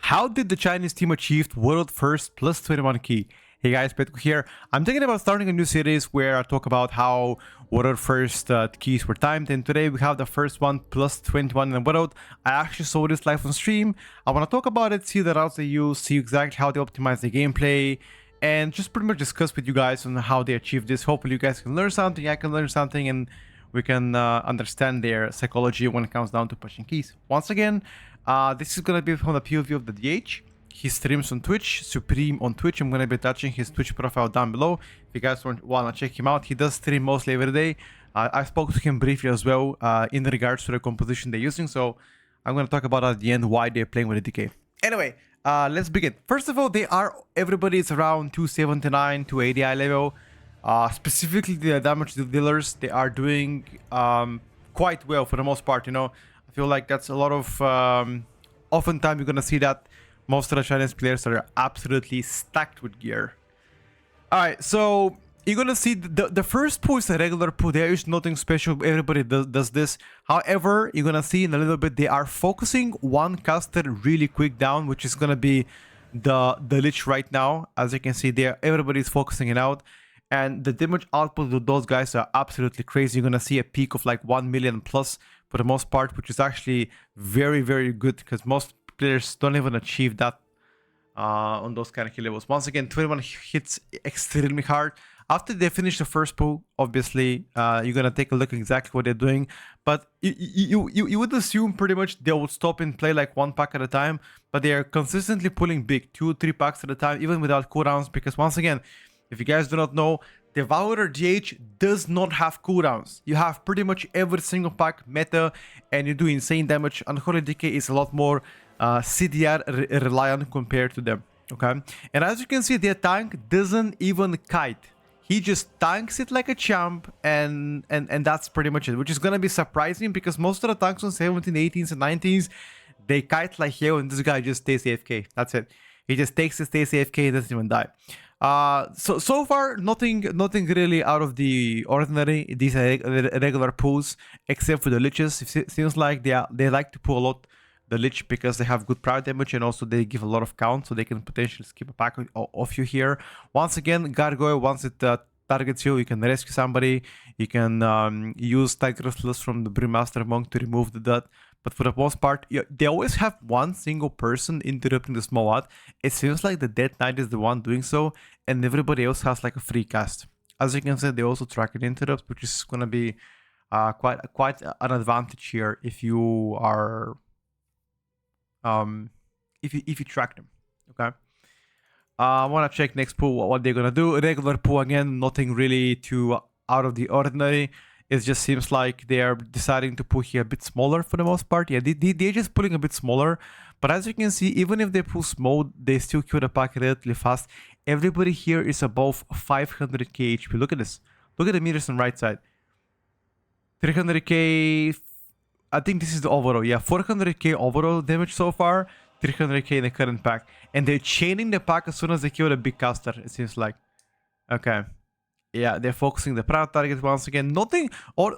How did the Chinese team achieve world first plus 21 key? Hey guys, Petko here. I'm thinking about starting a new series where I talk about how world first keys were timed, and today we have the first one plus 21 in the world. I actually saw this live on stream. I want to talk about it, see the routes they use, see exactly how they optimize the gameplay, and just pretty much discuss with you guys on how they achieve this. Hopefully you guys can learn something, I can learn something, and we can understand their psychology when it comes down to pushing keys. Once again, this is going to be from the POV of the DH. He streams on Twitch, Supreme on Twitch. I'm going to be touching his Twitch profile down below. If you guys want to check him out, he does stream mostly every day. I spoke to him briefly as well in regards to the composition they're using. So I'm going to talk about at the end why they're playing with the DK. Anyway, let's begin. First of all, everybody is around 279, 280 eye level. Specifically, the damage dealers, they are doing quite well for the most part. You know, I feel like that's a lot of oftentimes you're gonna see that most of the Chinese players are absolutely stacked with gear. All right, so you're gonna see the first pull is a regular pull. There is nothing special. Everybody does this. However, you're gonna see in a little bit they are focusing one caster really quick down, which is gonna be the Lich right now. As you can see there, everybody's focusing it out. And the damage output of those guys are absolutely crazy. You're going to see a peak of like 1 million plus for the most part, which is actually very, very good because most players don't even achieve that on those kind of kill levels. Once again, 21 hits extremely hard. After they finish the first pull, obviously, you're going to take a look at exactly what they're doing. But you would assume pretty much they would stop and play like one pack at a time. But they are consistently pulling big, 2-3 packs at a time, even without cooldowns. Because once again, if you guys do not know, Devourer DH does not have cooldowns. You have pretty much every single pack meta and you do insane damage. Unholy DK is a lot more CDR reliant compared to them. Okay, and as you can see, their tank doesn't even kite. He just tanks it like a champ, and that's pretty much it, which is gonna be surprising because most of the tanks on 17, 18s, and 19s, they kite like hell, and this guy just stays AFK. That's it. He just takes it, stays AFK, doesn't even die. So far nothing really out of the ordinary. These are regular pulls except for the liches. It seems like they like to pull a lot the lich because they have good prior damage and also they give a lot of count, so they can potentially skip a pack of you here. Once again, gargoyle, once it targets you, you can rescue somebody. You can use Tiger's Lust from the Brewmaster Monk to remove the dot. But for the most part, they always have one single person interrupting the small ad. It seems like the Dead Knight is the one doing so, and everybody else has like a free cast. As you can see, they also track an interrupt, which is gonna be quite an advantage here if you are if you track them. Okay. I want to check next pool what they're gonna do. Regular pool again, nothing really too out of the ordinary. It just seems like they are deciding to pull here a bit smaller for the most part. Yeah, they're just pulling a bit smaller. But as you can see, even if they pull small, they still kill the pack relatively fast. Everybody here is above 500k HP. Look at this. Look at the meters on the right side. 300k. I think this is the overall. Yeah, 400k overall damage so far. 300k in the current pack. And they're chaining the pack as soon as they kill the big caster, it seems like. Okay. Yeah, they're focusing the proud target once again. Nothing, or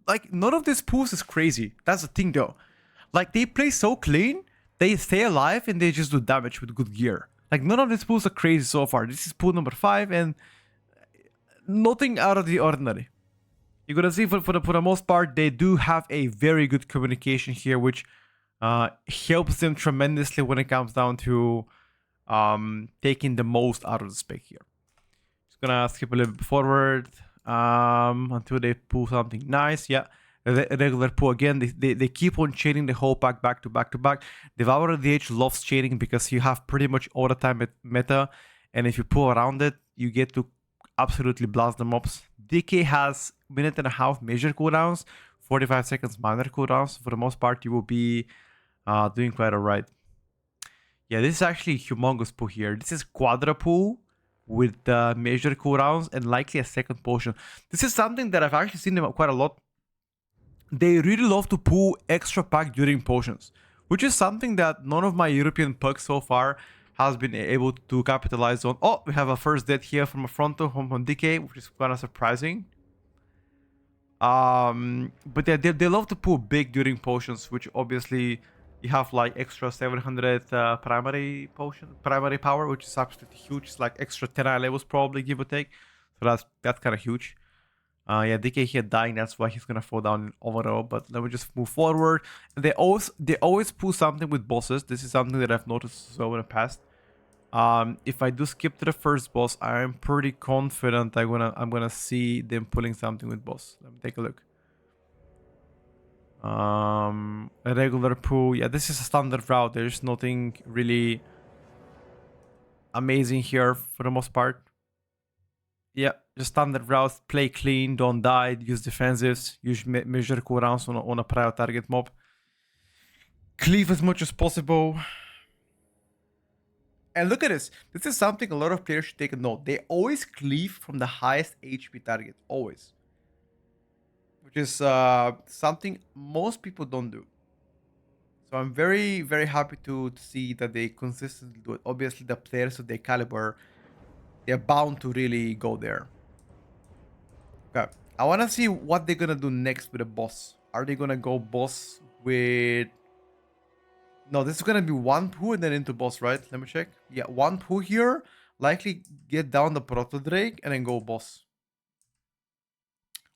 like none of these pools is crazy. That's the thing though. Like they play so clean, they stay alive and they just do damage with good gear. Like none of these pools are crazy so far. This is pool number 5 and nothing out of the ordinary. You're gonna see for the most part, they do have a very good communication here, which helps them tremendously when it comes down to taking the most out of the spec here. Gonna skip a little bit forward until they pull something nice. Yeah, regular pull again. They keep on chaining the whole pack back to back to back. Devourer DH loves chaining because you have pretty much all the time meta, and if you pull around it, you get to absolutely blast the mobs. DK has 1.5 major cooldowns, 45 seconds minor cooldowns. For the most part, you will be doing quite alright. Yeah, this is actually a humongous pull here. This is quadra pull with major cooldowns and likely a second potion. This is something that I've actually seen them quite a lot. They really love to pull extra pack during potions, which is something that none of my European pucks so far has been able to capitalize on. Oh, we have a first death here from a frontal from DK, which is kind of surprising. But they love to pull big during potions, which obviously You have like extra 700 primary power, which is absolutely huge. It's like extra 10 eye levels probably, give or take. So that's kind of huge. Yeah, DK here dying, that's why he's gonna fall down overall. But let me just move forward. They always pull something with bosses. This is something that I've noticed so in the past. If I do skip to the first boss, I'm pretty confident I'm gonna see them pulling something with boss. Let me take a look. A regular pull. Yeah, this is a standard route. There's nothing really amazing here for the most part. Yeah, just standard route. Play clean, don't die, use defensives, use measure cooldowns on a prior target mob. Cleave as much as possible. And look at this. This is something a lot of players should take a note. They always cleave from the highest HP target. Always. Which is something most people don't do. So I'm very, very happy to see that they consistently do it. Obviously, the players of their caliber, they're bound to really go there. Okay. I want to see what they're going to do next with the boss. Are they going to go boss with... No, this is going to be one poo and then into boss, right? Let me check. Yeah, one poo here. Likely get down the Proto Drake and then go boss.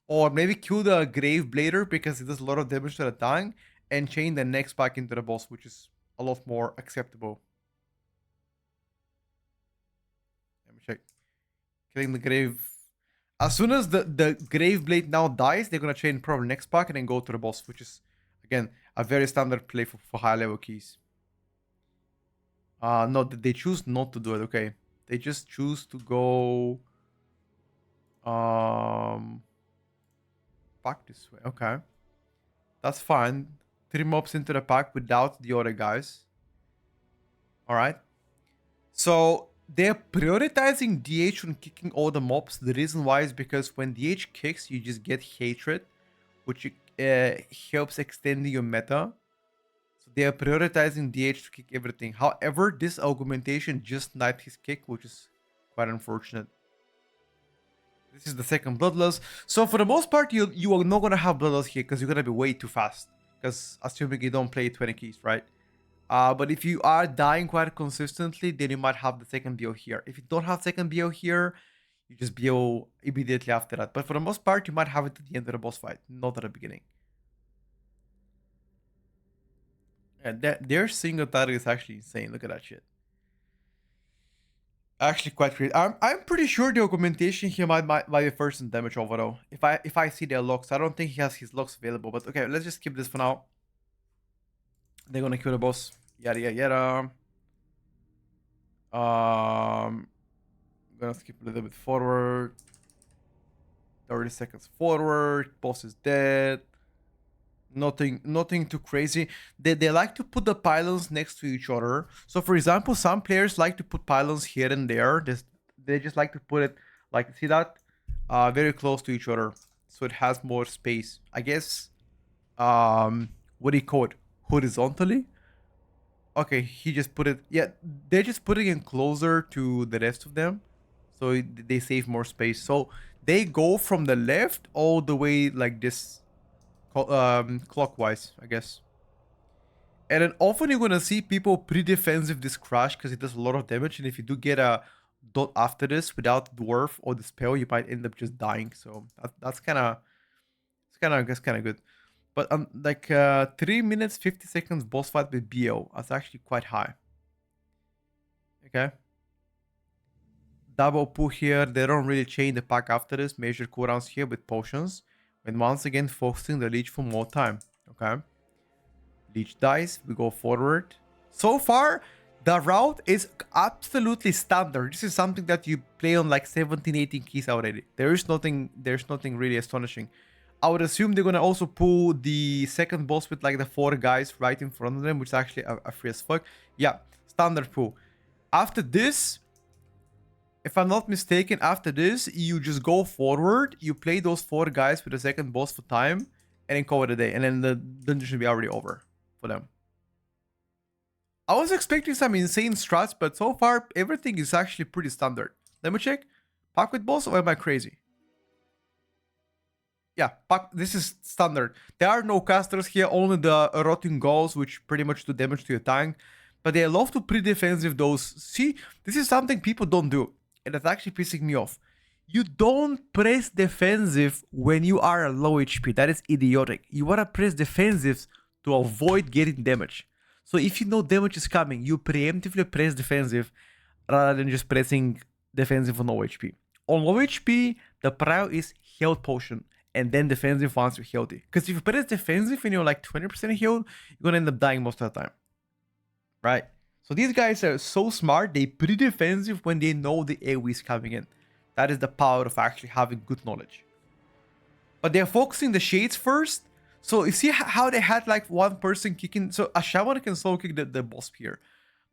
Or maybe kill the Grave Blader because it does a lot of damage to the tank and chain the next pack into the boss, which is a lot more acceptable. Let me check. Killing the Grave. As soon as the Grave Blade now dies, they're going to chain probably next pack and then go to the boss, which is, again, a very standard play for high level keys. No, they choose not to do it. Okay. They just choose to go... Pack this way. Okay. That's fine. 3 mobs into the pack without the other guys. Alright. So they're prioritizing DH when kicking all the mobs. The reason why is because when DH kicks, you just get hatred, which helps extending your meta. So they are prioritizing DH to kick everything. However, this augmentation just sniped his kick, which is quite unfortunate. This is the second Bloodlust. So for the most part, you are not going to have Bloodlust here because you're going to be way too fast. Because assuming you don't play 20 keys, right? But if you are dying quite consistently, then you might have the second BO here. If you don't have second BO here, you just BO immediately after that. But for the most part, you might have it at the end of the boss fight, not at the beginning. And their single target is actually insane. Look at that shit. Actually quite great. I'm pretty sure the augmentation here might be first in damage overall. If I see their locks. I don't think he has his locks available. But okay, let's just skip this for now. They're gonna kill the boss. Yada yada yada. I'm gonna skip a little bit forward. 30 seconds forward. Boss is dead. Nothing too crazy. They like to put the pylons next to each other. So for example, some players like to put pylons here and there. They just like to put it like, see that? Very close to each other. So it has more space. I guess what do you call it? Horizontally? Okay, he just put it, yeah, they're just putting it closer to the rest of them. So they save more space. So they go from the left all the way like this. Clockwise, I guess. And then often you're gonna see people pre-defensive this crash because it does a lot of damage, and if you do get a dot after this without dwarf or the spell, you might end up just dying. So that's kind of, I guess, kind of good. But like 3 minutes 50 seconds boss fight with BO, that's actually quite high. Okay. Double pull here. They don't really chain the pack after this. Measure cooldowns here with potions. And once again, focusing the leech for more time. Okay. Leech dies. We go forward. So far, the route is absolutely standard. This is something that you play on like 17, 18 keys already. There's nothing really astonishing. I would assume they're gonna also pull the second boss with like the 4 guys right in front of them, which is actually a free as fuck. Yeah, standard pull. After this, if I'm not mistaken, after this, you just go forward, you play those 4 guys with the second boss for time, and then call it a day. And then the dungeon should be already over for them. I was expecting some insane strats, but so far, everything is actually pretty standard. Let me check. Pack with boss, or am I crazy? yeah, this is standard. There are no casters here, only the rotting ghouls, which pretty much do damage to your tank. But they love to pre-defensive those. See, this is something people don't do, and that's actually pissing me off. You don't press defensive when you are low HP. That is idiotic. You wanna press defensives to avoid getting damage. So if you know damage is coming, you preemptively press defensive rather than just pressing defensive on low HP. On low HP, the prio is health potion, and then defensive once you're healthy. Because if you press defensive and you're like 20% healed, you're gonna end up dying most of the time. Right? So these guys are so smart, they pre-defensive when they know the AoE is coming in. That is the power of actually having good knowledge. But they're focusing the shades first. So you see how they had like one person kicking. So a shaman can slow kick the boss here.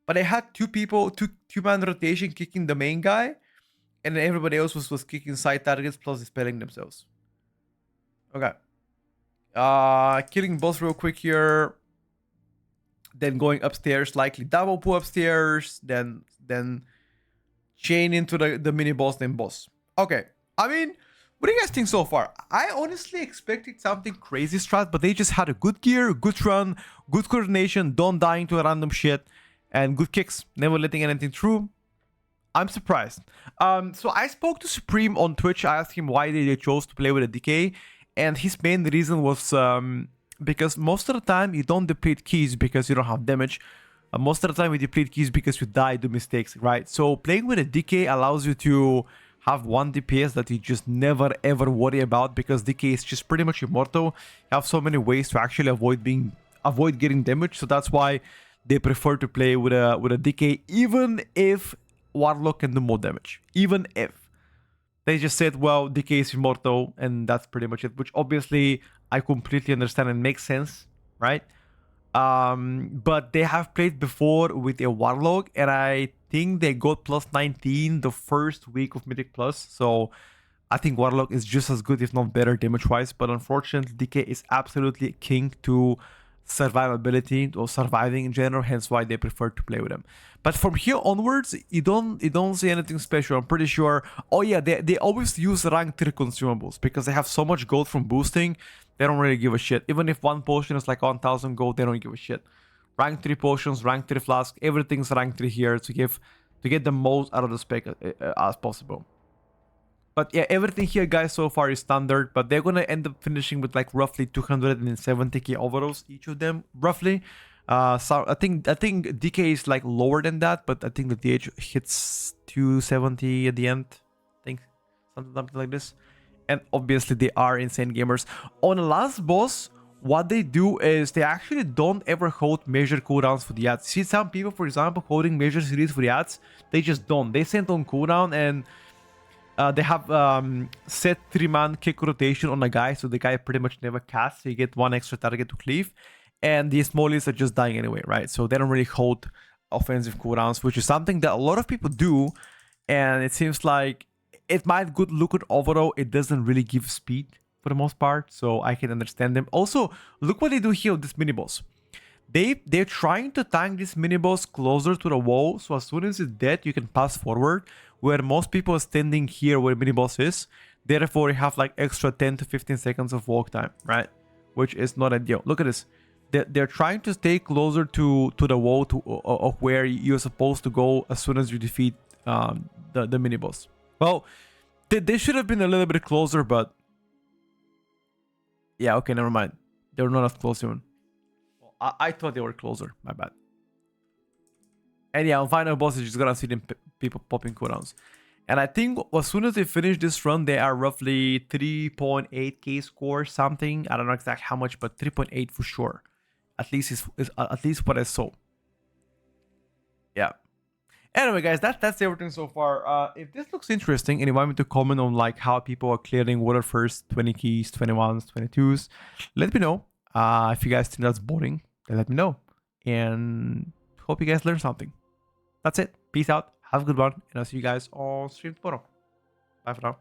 But they had two people, two-man rotation kicking the main guy. And then everybody else was kicking side targets plus dispelling themselves. Okay. Killing boss real quick here. Then going upstairs, likely double pull upstairs. Then chain into the mini boss, then boss. Okay. I mean, what do you guys think so far? I honestly expected something crazy strat, but they just had a good gear, good run, good coordination, don't die into a random shit, and good kicks, never letting anything through. I'm surprised. So I spoke to Supreme on Twitch. I asked him why they chose to play with a DK, and his main reason was because most of the time you don't deplete keys because you don't have damage. Most of the time you deplete keys because you die, do mistakes, right? So playing with a DK allows you to have one DPS that you just never ever worry about, because DK is just pretty much immortal. You have so many ways to actually avoid getting damage. So that's why they prefer to play with a DK, even if Warlock can do more damage. Even if they just said, well, DK is immortal, and that's pretty much it, which obviously I completely understand and makes sense, right? But they have played before with a Warlock, and I think they got plus 19 the first week of Mythic Plus. So I think Warlock is just as good, if not better, damage-wise. But unfortunately, DK is absolutely king to survivability or surviving in general, hence why they prefer to play with him. But from here onwards, you don't see anything special. I'm pretty sure. Oh yeah, they always use rank 3 consumables because they have so much gold from boosting. They don't really give a shit. Even if one potion is like 1000 gold, they don't give a shit. Rank 3 potions, rank 3 flask, everything's rank 3 here to get the most out of the spec as possible. But yeah, everything here, guys, so far is standard, but they're gonna end up finishing with like roughly 270k overalls, each of them, roughly. So I think DK is like lower than that, but I think the DH hits 270 at the end. I think something like this. And obviously they are insane gamers. On the last boss, what they do is they actually don't ever hold major cooldowns for the ads. See some people, for example, holding major series for the ads, they just don't. They send on cooldown, and they have set 3-man kick rotation on a guy, so the guy pretty much never casts. So you get one extra target to cleave, and the smallies are just dying anyway, right? So they don't really hold offensive cooldowns, which is something that a lot of people do, and it seems like it might good look at overall. It doesn't really give speed for the most part, so I can understand them. Also, look what they do here with this mini boss. They're trying to tank this mini boss closer to the wall, so as soon as it's dead, you can pass forward, where most people are standing here where mini boss is. Therefore, you have like extra 10 to 15 seconds of walk time, right? Which is not ideal. Look at this. They're trying to stay closer to the wall of where you're supposed to go as soon as you defeat the mini boss. Well, they should have been a little bit closer, but yeah, okay, never mind. They're not as close even. I thought they were closer. My bad. And yeah, on final boss, you're just gonna see them people popping cooldowns. And I think as soon as they finish this run, they are roughly 3.8k score something. I don't know exactly how much, but 3.8 for sure. At least is at least what I saw. Yeah. Anyway, guys, that's everything so far. If this looks interesting and you want me to comment on like how people are clearing water first, 20 keys, 21s, 22s, let me know. If you guys think that's boring, then let me know. And hope you guys learned something. That's it. Peace out. Have a good one. And I'll see you guys on stream tomorrow. Bye for now.